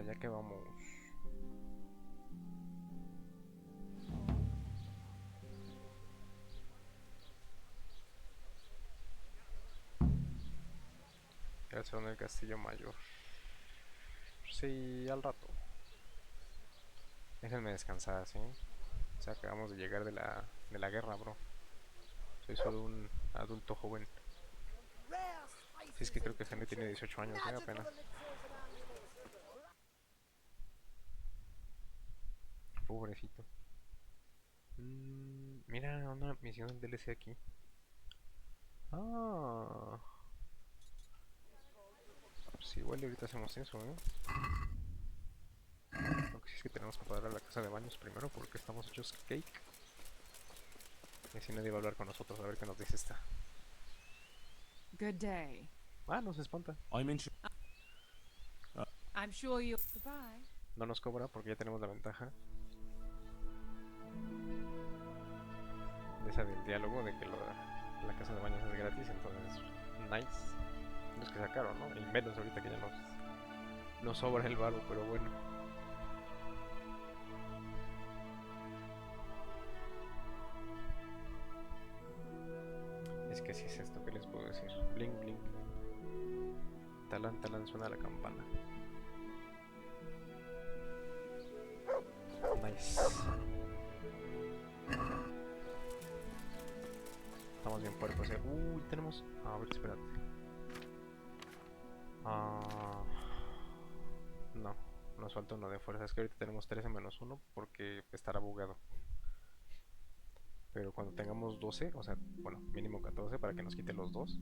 allá que vamos. El salón del castillo mayor. Sí, al rato. Déjenme descansar, ¿sí? O sea, acabamos de llegar de la guerra, bro. Soy solo un adulto joven. Si es que creo que Henry tiene 18 años, apenas. Pobrecito. Mira, una misión del DLC aquí. Ah. Pues igual ahorita hacemos eso, ¿eh? Aunque sí es que tenemos que parar a la casa de baños primero porque estamos hechos cake. Y así nadie va a hablar con nosotros a ver qué nos dice esta. Good day. Ah, nos espanta. I'm sure you'll survive. No nos cobra porque ya tenemos la ventaja de esa del diálogo de que la casa de baños es gratis, entonces nice. No es que sea caro, ¿no? Y menos ahorita que ya nos sobra el varo, pero bueno. Es que si es esto, ¿qué les puedo decir? Blink, blink. Talán, talán, suena la campana. Nice. Estamos bien puercos, ¿eh? Uy, tenemos... A ver, espérate. No, nos falta uno de fuerza. Es que ahorita tenemos 13 menos 1 porque estará bugado. Pero cuando tengamos 12, o sea, bueno, mínimo 14 para que nos quite los dos,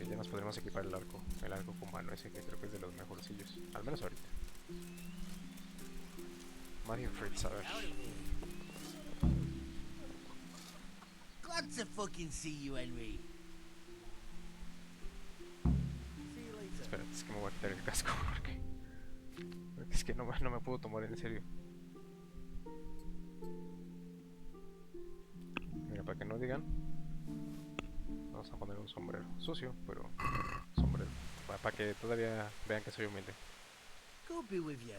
ya nos podremos equipar el arco humano ese que creo que es de los mejorcillos, al menos ahorita. Mario Fritz, a ver. Glad to fucking see you, Henry. Espera, es que me voy a quitar el casco porque es que no me puedo tomar en serio. Mira, para que no digan, vamos a poner un sombrero sucio, pero sombrero, para que todavía vean que soy humilde. Could be with you.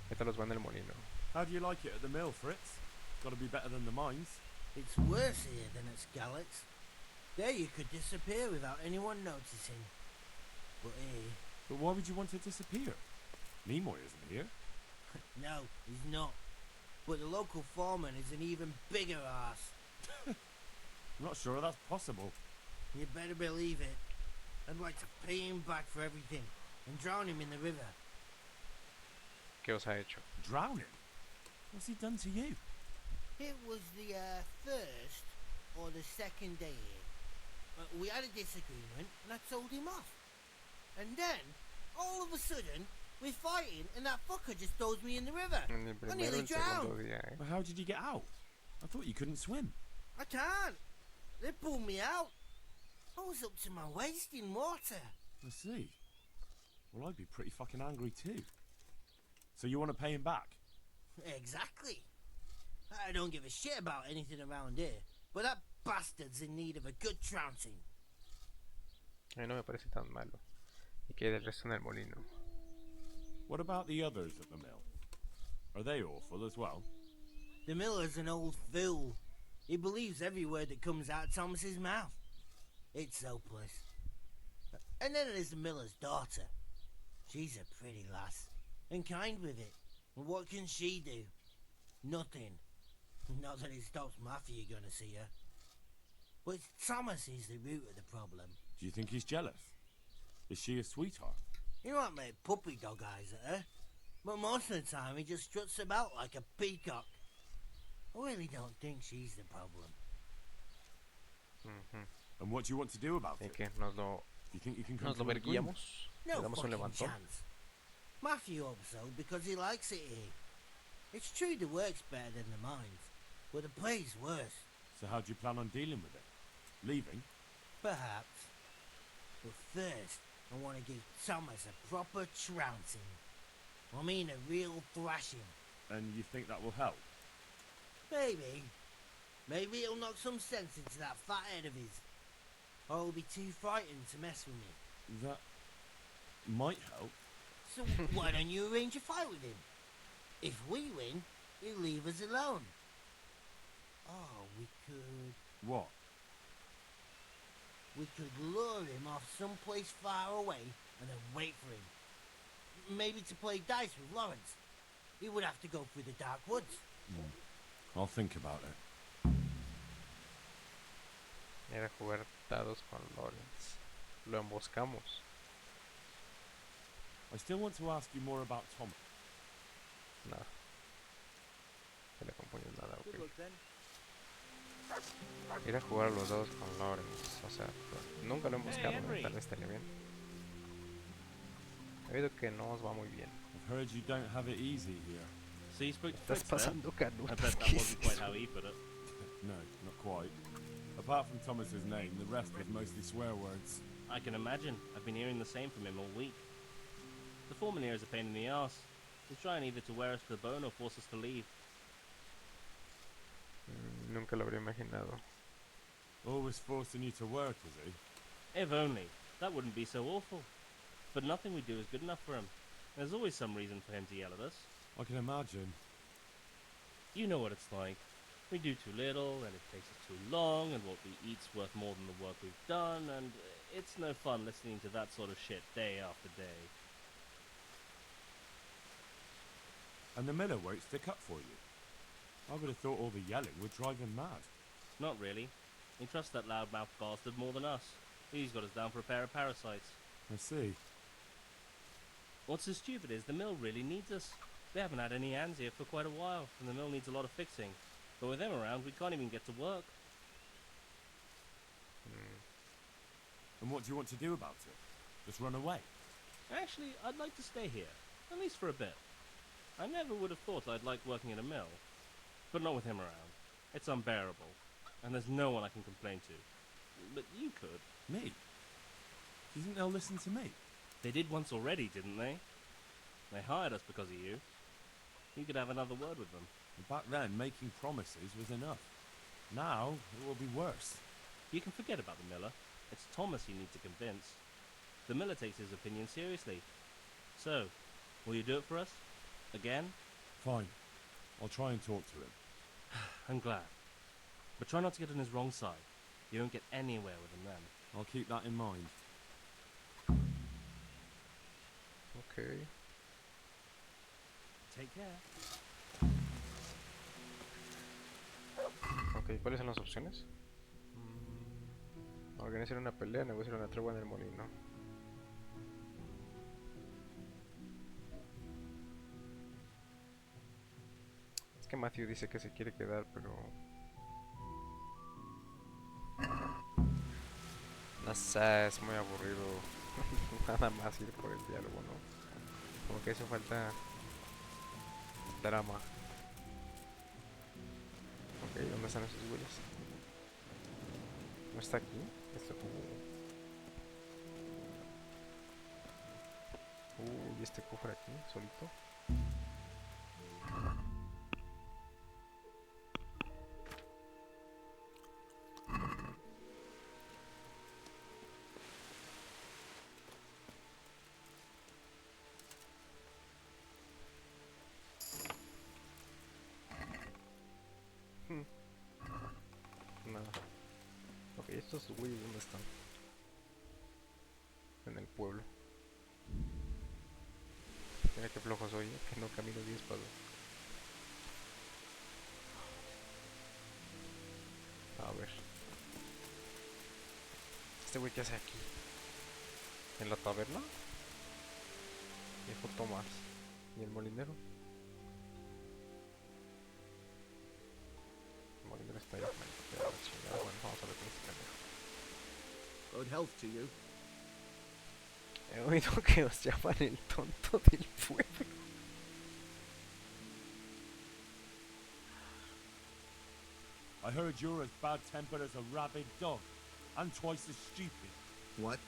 ¿Qué tal los va en el molino? How do you like it at the mill, Fritz? Gotta be better than the mines. It's worse here than at Scarlett's. There you could disappear without anyone noticing. But here... But why would you want to disappear? Nimoy isn't here. No, he's not. But the local foreman is an even bigger arse. I'm not sure that's possible. You better believe it. I'd like to pay him back for everything and drown him in the river. ¿Qué os ha hecho? Drown him? What's he done to you? It was the first or the second day here. We had a disagreement and I told him off. And then, all of a sudden, we're fighting and that fucker just throws me in the river. En el I primero nearly el segundo drowned. día, ¿eh? Well, how did you get out? I thought you couldn't swim. I can't. They pulled me out. I was up to my waist in water. I see. Well, I'd be pretty fucking angry too. So you want to pay him back? Exactly. I don't give a shit about anything around here, but that bastard's in need of a good trouncing. A mí no me parece tan malo. Y que del resto en el molino. What about the others at the mill? Are they awful as well? The miller's an old fool. He believes every word that comes out of Thomas's mouth. It's hopeless. And then there's the miller's daughter. She's a pretty lass, and kind with it. And what can she do? Nothing. Not that it stops Matthew gonna see her. But Thomas is the root of the problem. Do you think he's jealous? Is she a sweetheart? He might make puppy dog eyes at her, but most of the time he just struts about like a peacock. I really don't think she's the problem. And what do you want to do about Y it? que Do you think you can come nos lo to an agreement? verguíamos. No Le damos un fucking levantón. chance. Matthew hopes so because he likes it here. It's true the work's better than the mines, but the play's worse. So how do you plan on dealing with it? Leaving? Perhaps. But first, I want to give Thomas a proper trouncing. I mean a real thrashing. And you think that will help? Maybe. Maybe it'll knock some sense into that fat head of his. or he'll be too frightened to mess with me. That might help. So why don't you arrange a fight with him? If we win, he'll leave us alone. Oh, we could What? lure him off someplace far away and then wait for him. Maybe to play dice with Lawrence. He would have to go through the dark woods. I'll think about it. Era jugar dados con Lawrence. Lo emboscamos. I still want to ask you more about Thomas. Nada. Se le compones nada, ok. Ir a jugar a los dados con Lawrence. O sea, nunca lo he emboscado, ¿no? Tal vez estaría bien. He oído que no os va muy bien. I've heard you don't have it easy here. So you spoke to Estás Fritz then? pasando I canutas. bet that wasn't quite how he put it. No, not quite. Apart from Thomas's name, the rest was mostly swear words. I can imagine. I've been hearing the same from him all week. The foreman here is a pain in the arse. He's trying either to wear us to the bone or force us to leave. Nunca lo habría imaginado. Always forcing you to work, is he? If only. That wouldn't be so awful. But nothing we do is good enough for him. There's always some reason for him to yell at us. I can imagine. You know what it's like. We do too little, and it takes us too long, and what we eat's worth more than the work we've done, and it's no fun listening to that sort of shit day after day. And the miller won't stick up for you. I would have thought all the yelling would drive him mad. Not really. He trusts that loudmouth bastard more than us. He's got us down for a pair of parasites. I see. What's so stupid is the mill really needs us. They haven't had any hands here for quite a while, and the mill needs a lot of fixing. But with them around, we can't even get to work. And what do you want to do about it? Just run away? Actually, I'd like to stay here, at least for a bit. I never would have thought I'd like working at a mill, but not with him around. It's unbearable, and there's no one I can complain to. But you could. Me? Do you think they'll listen to me? They did once already, didn't they? They hired us because of you. You could have another word with them. Back then, making promises was enough. Now, it will be worse. You can forget about the miller. It's Thomas you need to convince. The miller takes his opinion seriously. So, will you do it for us? Again? Fine. I'll try and talk to him. I'm glad. But try not to get on his wrong side. You won't get anywhere with him then. I'll keep that in mind. Ok. Take care. Ok, ¿cuáles son las opciones? Organizar una pelea, negociar una tregua en el molino. Es que Matthew dice que se quiere quedar, pero... no sé, es muy aburrido. Nada más ir por el diálogo, ¿no? Como que hace falta... drama. Ok, ¿dónde están esos güeyes? ¿No está aquí? Esto... y este cofre aquí, solito. Nada. Ok, estos güeyes, ¿dónde están? En el pueblo. Mira qué flojo soy, que no camino 10 pasos. A ver. ¿Este güey qué hace aquí? ¿En la taberna? Viejo Tomás. ¿Y el molinero? El molinero está ahí. Bueno, vamos a ver con este pendejo. Good health to you. He oído que os llaman el tonto del pueblo. I heard you're as bad-tempered as a rabid dog, and twice as stupid. What?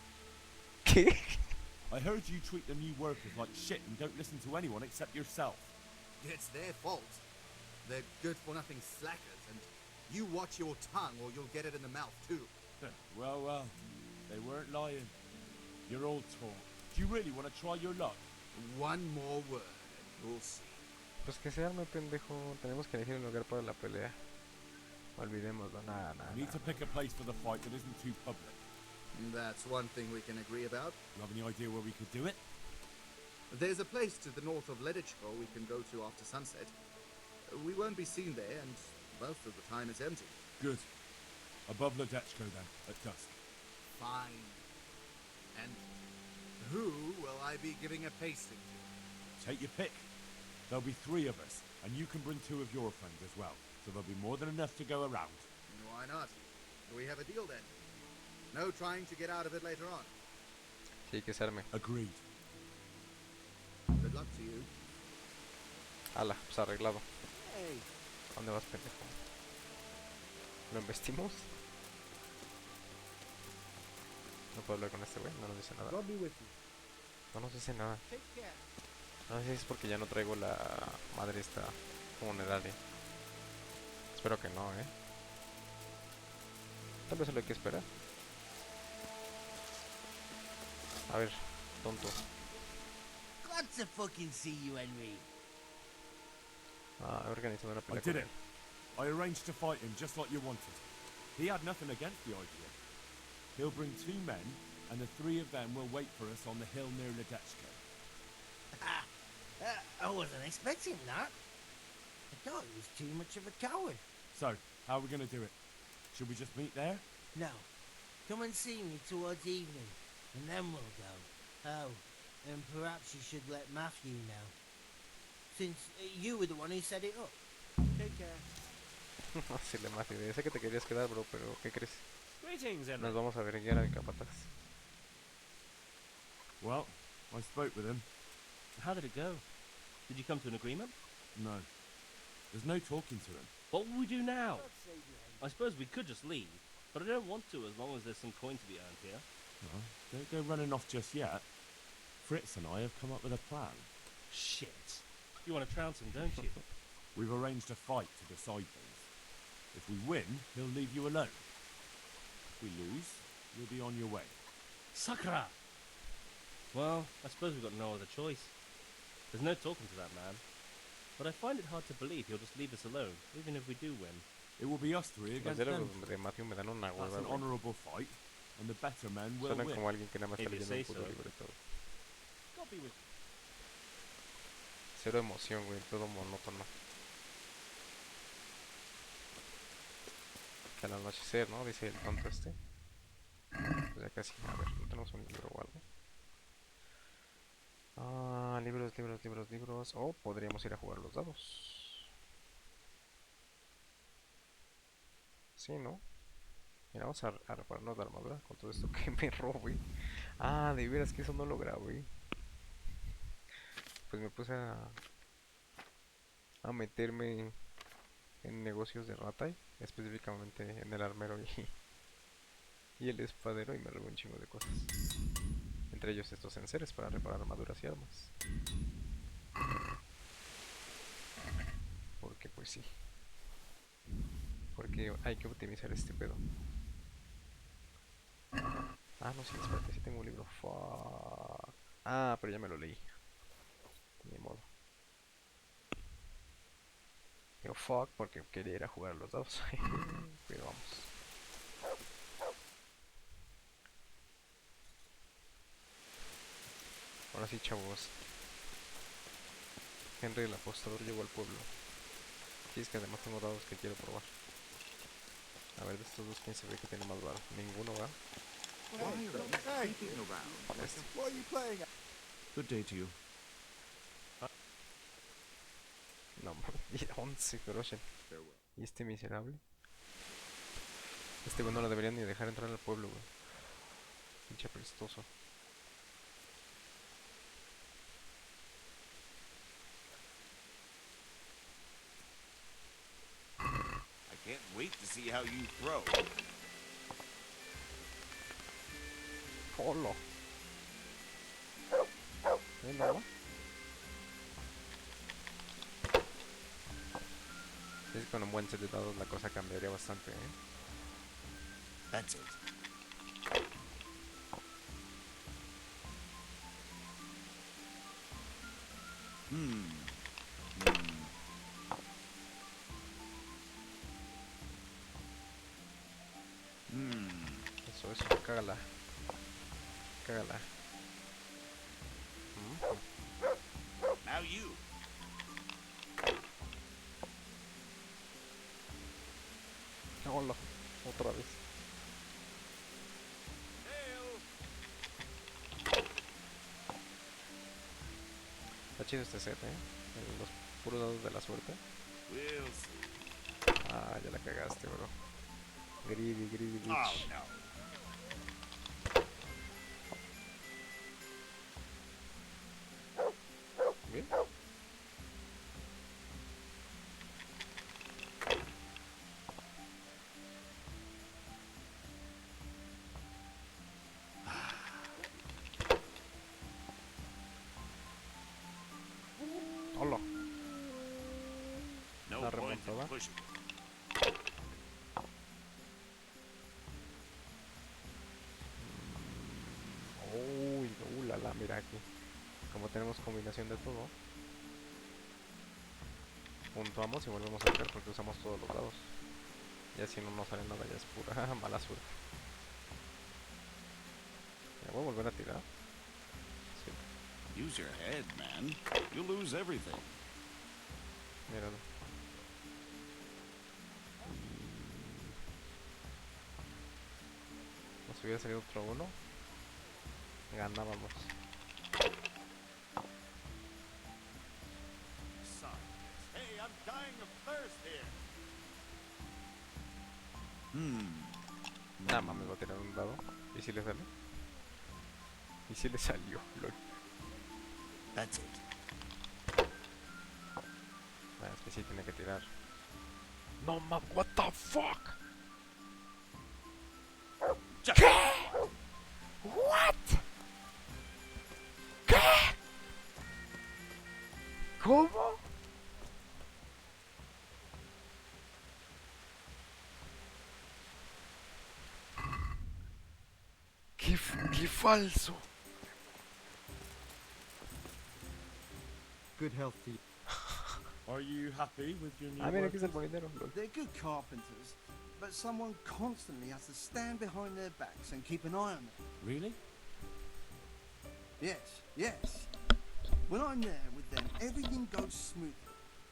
¿Qué? I heard you treat the new workers like shit and don't listen to anyone except yourself. It's their fault. They're good-for-nothing slackers, and you watch your tongue or you'll get it in the mouth too. Well, well. They weren't lying. You're all talk. Do you really want to try your luck? One more word, and you'll see. Pues que se arme, pendejo. Tenemos que elegir un lugar para la pelea. Olvidémoslo, nada, nada. We need to pick a place for the fight that isn't too public. That's one thing we can agree about. You have any idea where we could do it? There's a place to the north of Ledichko we can go to after sunset. We won't be seen there, and most of the time it's empty. Good. Above Ledechko then, at dusk. Fine. And who will I be giving a pasting to? Take your pick. There'll be 3 of us, and you can bring 2 of your friends as well. So there'll be more than enough to go around. Why not? We have a deal then. No trying to get out of it later on. Sí, que se arme. Agreed. Good luck to you. Ala, pues arreglado. Hey. ¿A dónde vas, pendejo? ¿Lo investimos? No puedo hablar con este güey, no nos dice nada. God be with you. No nos dice nada. Take care. No sé si es porque ya no traigo la madre esta funeraria. Espero que no, Tal vez solo hay que esperar. A ver, tonto. Glad to fucking see you, Henry. He organizado una I pelea did con it. él. I arranged to fight him just like you wanted. He had nothing against the idea. He'll bring 2 men, and the 3 of them will wait for us on the hill near Ledechko. I wasn't expecting that. I thought he was too much of a coward. So, how are we going to do it? Should we just meet there? No. Come and see me towards evening, and then we'll go. Oh, and perhaps you should let Matthew know. Since you were the one who set it up. Take care. Sí, le más idea. Sé que te querías quedar, bro, pero ¿qué crees? Greetings, Nos Henry. vamos a ver guiar al capataz. Well, I spoke with him. How did it go? Did you come to an agreement? No. There's no talking to him. What will we do now? I suppose we could just leave, but I don't want to as long as there's some coin to be earned here. No, don't go running off just yet. Fritz and I have come up with a plan. Shit. You want to trounce him, don't you? We've arranged a fight to decide things. If we win, he'll leave you alone. If we lose, you'll be on your way. Sakra! Well, I suppose we've got no other choice. There's no talking to that man. But I find it hard to believe he'll just leave us alone, even if we do win. It will be us 3 Los against diálogos them. de Matthew me dan una That's hueva, an güey. honourable fight, and the better men will Suenan win. como alguien que nada más está If you leyendo un say puto so. libreto. God be with you. Cero emoción, güey, todo monótono. Que al anochecer, ¿no? Dice el tonto este. Pues ya casi, a ver, ¿no tenemos un libro o algo? Libros. O podríamos ir a jugar los dados. Sí, ¿no? Mira, vamos a repararnos la armadura con todo esto que me robé. De veras que eso no lo grabé. Pues me puse a meterme en negocios de Ratai, específicamente en el armero y el espadero, y me robé un chingo de cosas. Entre ellos estos enseres para reparar armaduras y armas. Porque pues sí. Porque hay que optimizar este pedo. No, sí, espérate, sí tengo un libro. Fuck. Pero ya me lo leí. Ni modo. Digo fuck porque quería ir a jugar a los dados. Pero vamos. Ahora sí, chavos. Henry el apostador llegó al pueblo. Y es que además tengo dados que quiero probar. A ver, de estos dos, ¿quién se ve que tiene más varo? Ninguno, ¿va? Este. What are you playing at? Good day to you. No, mames, 11 groschen. ¿Y este miserable? Este güey no lo deberían ni dejar entrar al pueblo, güey. Pinche prestoso. I can't wait to see how you throw. ¡Holo! ¿No? Es con un buen set de dados la cosa cambiaría bastante, That's it. Eso, cágala. Cágala. Now you. Hola, otra vez. Está chido este set, los puros dados de la suerte. We'll see. Ah, ya la cagaste, bro. Greedy, greedy bitch. Oh no. ¿Bien? Hola. No La point in remontada. pushing. Uy, la, mira aquí. Como tenemos combinación de todo, puntuamos y volvemos a tirar porque usamos todos los dados. Y así no nos sale nada, ya es pura mala suerte. Ya voy a volver a tirar. Sí, Use your head, man. You'll lose everything. míralo. Nos hubiera salido otro uno, ganábamos. Hey, I'm dying of thirst here. Nada más me va a tirar un dado. ¿Y si le sale? ¿Y si le salió? Lol. That's it. Ah, es que sí tiene que tirar. No ma, what the fuck? ¿Qué? What? ¿Qué? ¿Cómo? ¡Qué falso! Good health to you. Are you happy with your new Ah, mira, aquí está el workers? molinero. Lol. They're good carpenters, but someone constantly has to stand behind their backs and keep an eye on them. Really? Yes. When I'm there with them, everything goes smoothly.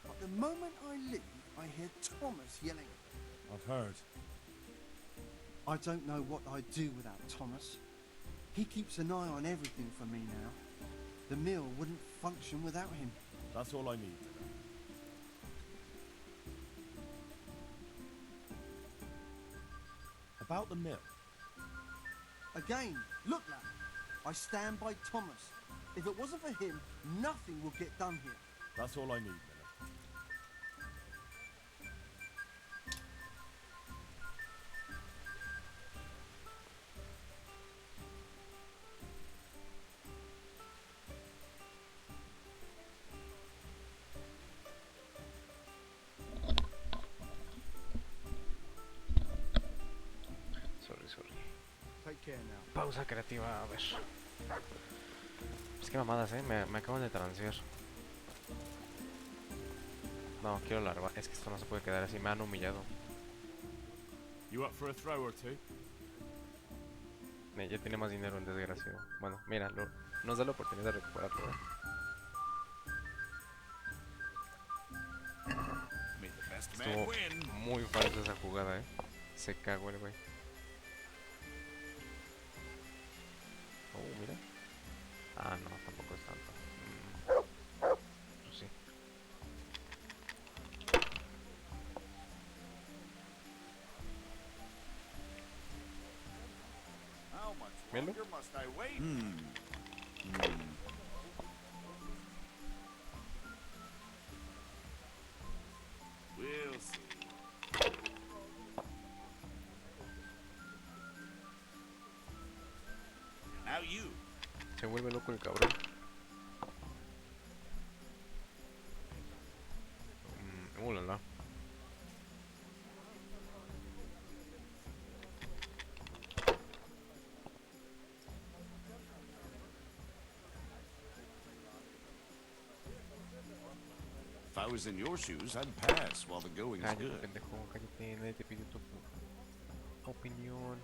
But the moment I leave, I hear Thomas yelling. I've heard. I don't know what I'd do without Thomas. He keeps an eye on everything for me now. The mill wouldn't function without him. That's all I need to know. About the mill. Again, look, lad. I stand by Thomas. If it wasn't for him, nothing will get done here. That's all I need, Miller. Sorry. Take care now. Pausa creativa, a ver. Es que mamadas, me acaban de transear. No, quiero larvar. Es que esto no se puede quedar así, me han humillado. You up for a throw or two? Ya tiene más dinero el desgraciado. Bueno, mira, nos da la oportunidad de recuperarlo, May the best man Estuvo win. muy falsa esa jugada, Se cagó el güey. Oh, mira. Ah, no, tampoco es tanto. Pues sí. How much Míralo. longer must I wait? We'll see. Now you. Se vuelve loco el cabrón. La. If I was in your shoes, I'd pass while the going's Cállate, good. pendejo, cállate, nadie te pidió tu opinión.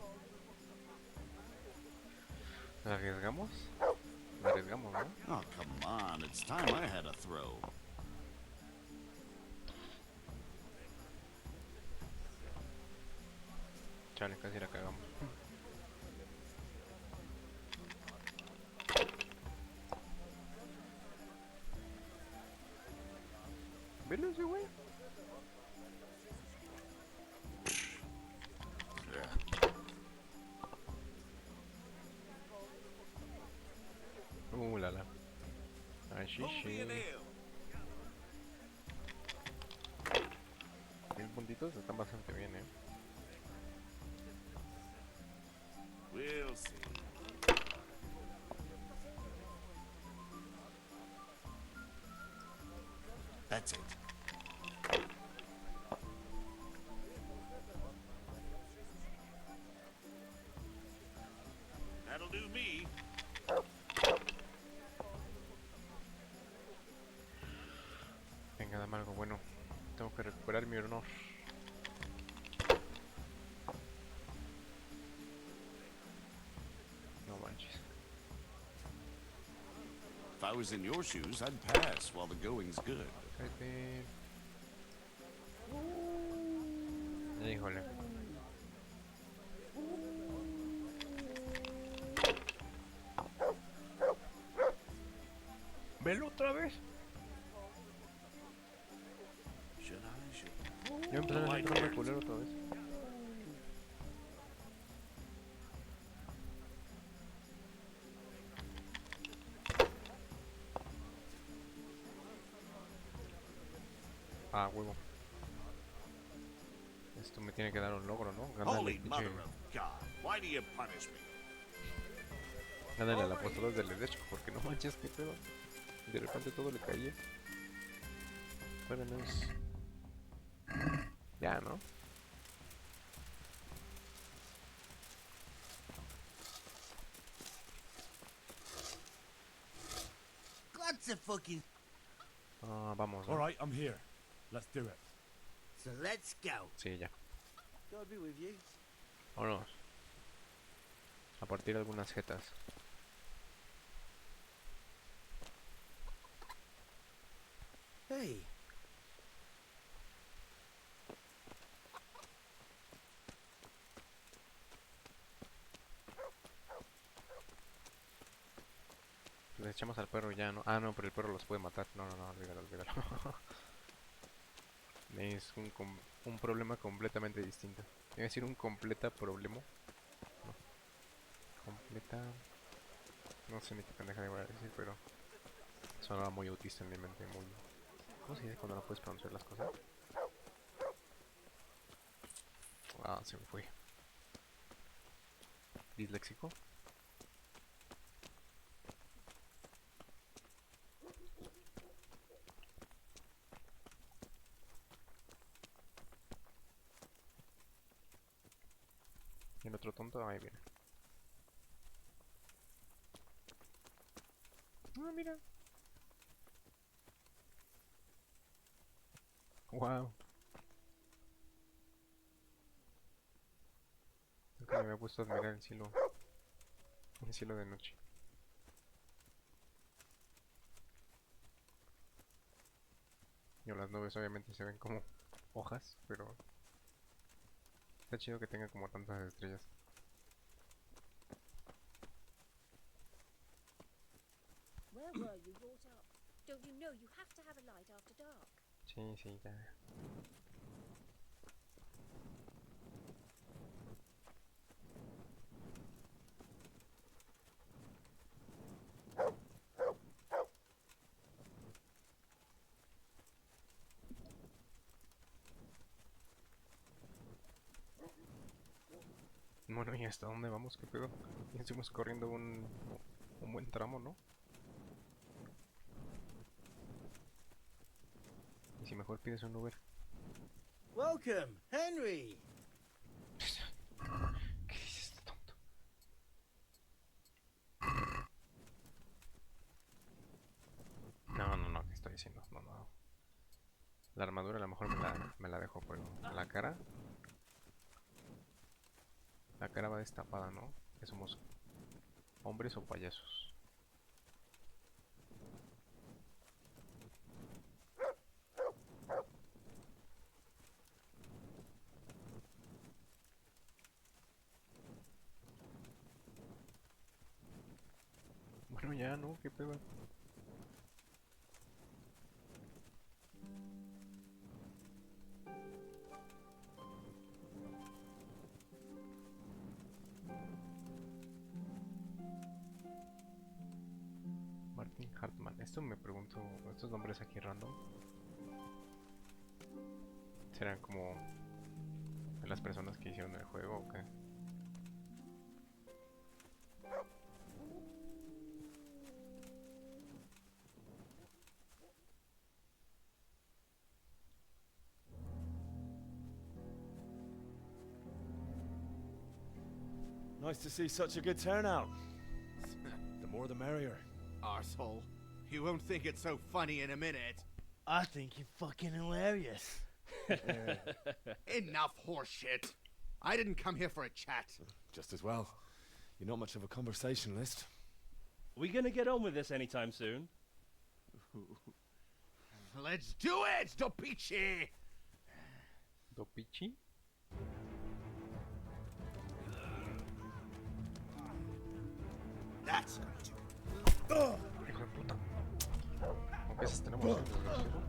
¿Nos arriesgamos? Nos arriesgamos, ¿no? Oh, come on. It's time I had a throw. Chale, casi la cagamos. ¿Velo ese güey? La la. Ay, sí, sí. 1000 puntitos están bastante bien, We'll see. That's it. That'll do me. Venga, dame algo bueno. Tengo que recuperar mi honor. No manches. If I was in your shoes, I'd pass while the going's good. Cállate. Híjole. ¿Velo otra vez? Should I? Yo empecé a sentirme culero otra vez. Ah, huevo. Esto me tiene que dar un logro, ¿no? Holy mother of God, why do you punish me? Gánale a la apostador del derecho, porque no manches, qué pedo. De repente todo le caía. Bueno, es... Ya, ¿no? Lots of fucking. Ah, vamos, ¿no? All right, I'm here. Let's do it. So let's go. Sí, ya. God be with you. Vámonos. A partir de algunas jetas. Hey. Le echamos al perro ya, ¿no? Ah, no, pero el perro los puede matar. No, no, no, olvídalo, olvídalo. Es un problema completamente distinto. Iba a decir un completa problema. No. Completa... No sé ni qué pendeja le voy a decir, pero... Sonaba muy autista en mi mente, muy... ¿Cómo se dice cuando no puedes pronunciar las cosas? Ah, se me fue. ¿Disléxico? Y el otro tonto, ahí viene. Ah, mira. Wow. Nunca me había puesto a admirar el cielo de noche. Y las nubes obviamente se ven como hojas, pero está chido que tenga como tantas estrellas. Where were you brought up? Don't you know you have to have a light after dark? Sí, sí, ya. Bueno, ¿y hasta dónde vamos? ¿Qué pedo? Ya estuvimos corriendo un buen tramo, ¿no? Y si mejor pides un Uber. Welcome, Henry. ¿Qué dices este tonto? No, no, no, ¿qué estoy diciendo? No, no. La armadura a lo mejor me la dejo, pero la cara... La cara va destapada, ¿no? ¿Que somos hombres o payasos? Bueno, ya, ¿no? ¿Qué pedo? Martin Hartman. Esto me pregunto, estos nombres aquí random serán como de las personas que hicieron el juego o qué. Nice to see such a good turnout. The more the merrier. Arsehole. You won't think it's so funny in a minute. I think you're fucking hilarious. Enough horseshit. I didn't come here for a chat. Just as well. You're not much of a conversationalist. Are we gonna get on with this anytime soon? Let's do it, Dopichi! ¿Dopichi? That's good. Hijo de puta. Aunque esas tenemos desgraciado.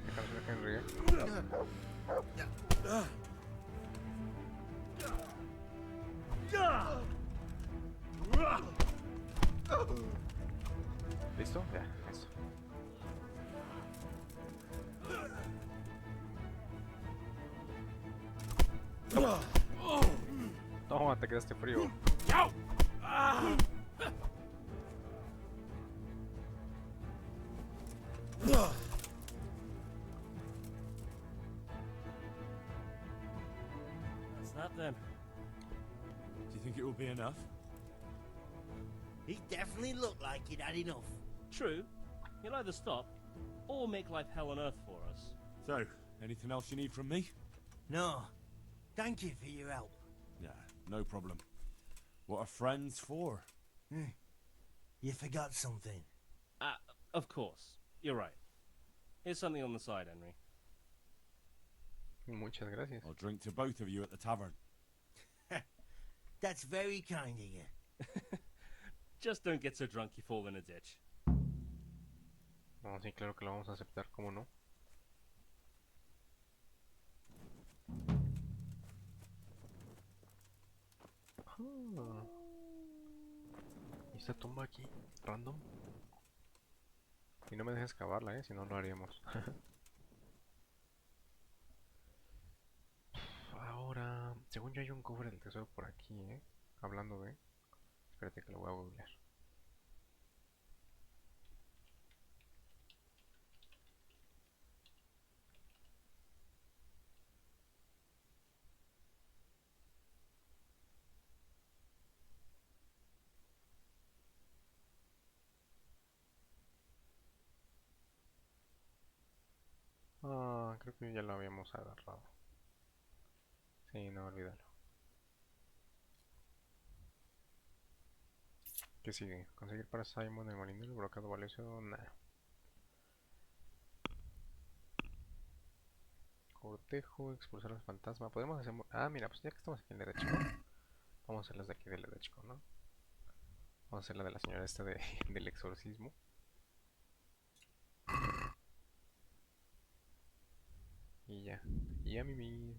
Déjame que enríe. ¿Listo? Ya, eso. Toma, te quedaste frío. That's that then. Do you think it will be enough? He definitely looked like he'd had enough. True. He'll either stop or make life hell on earth for us. So, anything else you need from me? No. Thank you for your help. Yeah, no problem. What are friends for? You forgot something. Of course. You're right. Here's something on the side, Henry. Muchas gracias. I'll drink to both of you at the tavern. That's very kind of you. Just don't get so drunk you fall in a ditch. No, sí, claro que lo vamos a aceptar, ¿cómo no? Ah. ¿Y esta tumba aquí? Random. Y no me dejes cavarla, si no lo haríamos. Ahora, según yo hay un cofre del tesoro por aquí, hablando de... Espérate que lo voy a googlear. Ah, creo que ya lo habíamos agarrado. Sí, no, olvídalo. ¿Qué sigue? Conseguir para Simon el marinero, el brocado valioso, nada. Cortejo, expulsar al fantasma. Podemos hacer... Ah, mira, pues ya que estamos aquí en Ledechko, vamos a hacer las de aquí de Ledechko, ¿no? Vamos a hacer la de la señora esta de, del exorcismo. Y ya. Y a mimir.